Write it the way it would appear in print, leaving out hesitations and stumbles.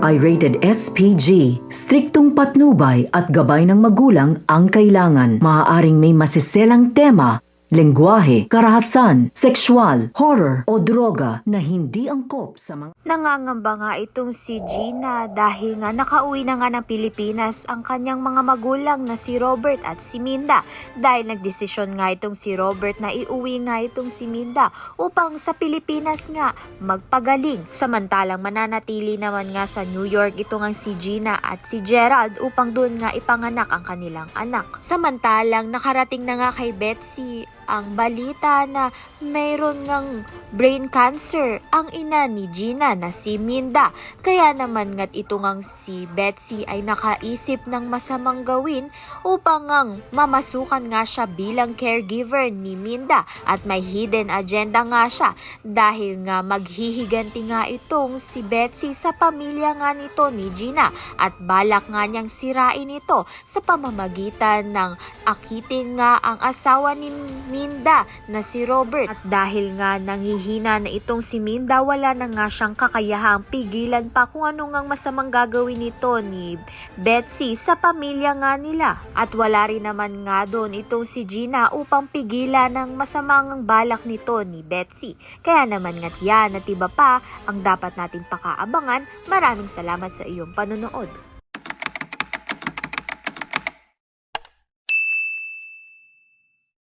ay rated SPG. Striktong patnubay at gabay ng magulang ang kailangan. Maaaring may masiselang tema, lengguwahe, karahasan, sexual, horror o droga na hindi angkop sa mga... Nangangamba nga itong si Gina dahil nga nakauwi na nga ng Pilipinas ang kanyang mga magulang na si Robert at si Minda, dahil nagdesisyon nga itong si Robert na iuwi nga itong si Minda upang sa Pilipinas nga magpagaling. Samantalang mananatili naman nga sa New York ito nga si Gina at si Gerald upang doon nga ipanganak ang kanilang anak. Samantalang nakarating na nga kay Betsy ang balita na mayroon ngang brain cancer ang ina ni Gina na si Minda. Kaya naman nga't ito ngang si Betsy ay nakaisip ng masamang gawin upang ngang mamasukan nga siya bilang caregiver ni Minda, at may hidden agenda nga siya dahil nga maghihiganti nga itong si Betsy sa pamilya nga nito ni Gina, at balak nga niyang sirain ito sa pamamagitan ng akitin nga ang asawa ni Minda na si Robert. At dahil nga nanghihina na itong si Minda, wala na nga siyang kakayahang pigilan pa kung ano ngang masamang gagawin nito ni Betsy sa pamilya nga nila. At wala rin naman nga doon itong si Gina upang pigilan ng masamang balak nito ni Betsy. Kaya naman nga't yan at iba pa ang dapat natin pakaabangan. Maraming salamat sa iyong panonood.